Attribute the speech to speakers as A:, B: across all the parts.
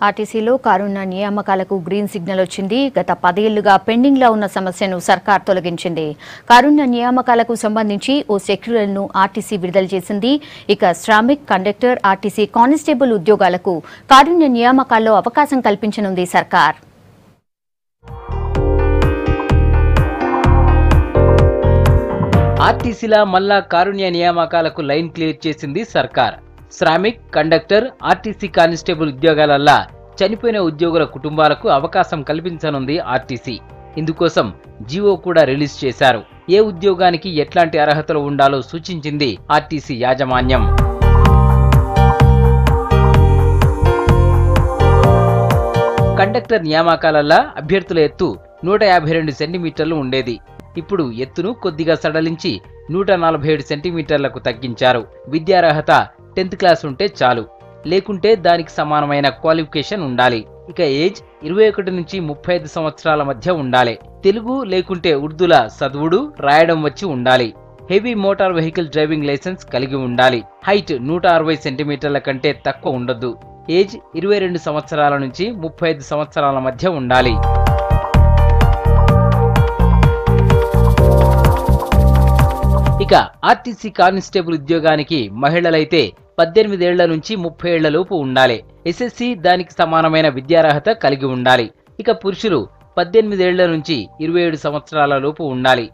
A: ఆర్టీసీలో కారుణ్య నియామకాలకు green signal వచ్చింది. గత 10 ఏళ్లుగా పెండింగ్లో ఉన్న సమస్యను సర్కార్ తొలగించింది. కారుణ్య నియామకాలకు సంబంధించి ఓ షెడ్యూల్ను ఆర్టీసీ విడుదల చేసింది. ఇక శ్రామిక్, కండక్టర్, ఆర్టీసీ కానిస్టేబుల్ ఉద్యోగాలకు కారుణ్య నియామకాల్లో అవకాశం కల్పించనుంది సర్కార్.
B: ఆర్టీసీల మల్లా కారుణ్య నియామకాలకు లైన్ క్లియర్ చేసింది సర్కార్. శ్రామిక్, కండక్టర్, ఆర్టీసీ కానిస్టేబుల్ ఉద్యోగాలల్లా చనిపోయిన ఉద్యోగుల కుటుంబాలకు అవకాశం కల్పించనుంది ఆర్టీసీ. ఇందుకోసం జీవో కూడా రిలీజ్ చేశారు. ఏ ఉద్యోగానికి ఎట్లాంటి అర్హతలు ఉండాలో సూచించింది ఆర్టీసీ యాజమాన్యం. కండక్టర్ నియామకాలల్లా అభ్యర్థుల ఎత్తు 152 సెంటీమీటర్లు ఉండేది. ఇప్పుడు ఎత్తును కొద్దిగా సడలించి 147 సెంటీమీటర్లకు తగ్గించారు. విద్యార్హత 10th క్లాస్ ఉంటే చాలు, లేకుంటే దానికి సమానమైన క్వాలిఫికేషన్ ఉండాలి. ఇక ఏజ్ 21 నుంచి 35 సంవత్సరాల మధ్య ఉండాలి. తెలుగు లేకుంటే ఉర్దూల చదువుడు, రాయడం వచ్చి ఉండాలి. Heavy motor vehicle driving licence కలిగి ఉండాలి. హైట్ 160 సెంటీమీటర్ల కంటే తక్కువ ఉండొద్దు. ఏజ్ 22 సంవత్సరాల నుంచి 35 సంవత్సరాల మధ్య ఉండాలి. ఇక ఆర్టీసీ కానిస్టేబుల్ ఉద్యోగానికి మహిళలైతే 18 ఏళ్ల నుంచి 30 ఏళ్ల లోపు ఉండాలి. ఎస్ఎస్సి దానికి సమానమైన విద్యార్హత కలిగి ఉండాలి. ఇక పురుషులు 18 ఏళ్ల నుంచి 27 సంవత్సరాల లోపు ఉండాలి.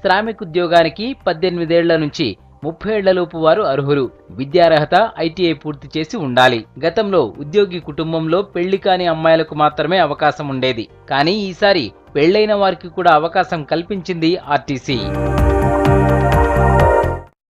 B: శ్రామిక్ ఉద్యోగానికి 18 ఏళ్ల నుంచి 30 ఏళ్ల లోపు వారు అర్హులు. విద్యార్హత ఐటీఐ పూర్తి చేసి ఉండాలి. గతంలో ఉద్యోగి కుటుంబంలో పెళ్లి కాని అమ్మాయిలకు మాత్రమే అవకాశం ఉండేది. కానీ ఈసారి పెళ్లైన వారికి కూడా అవకాశం కల్పించింది ఆర్టీసీ.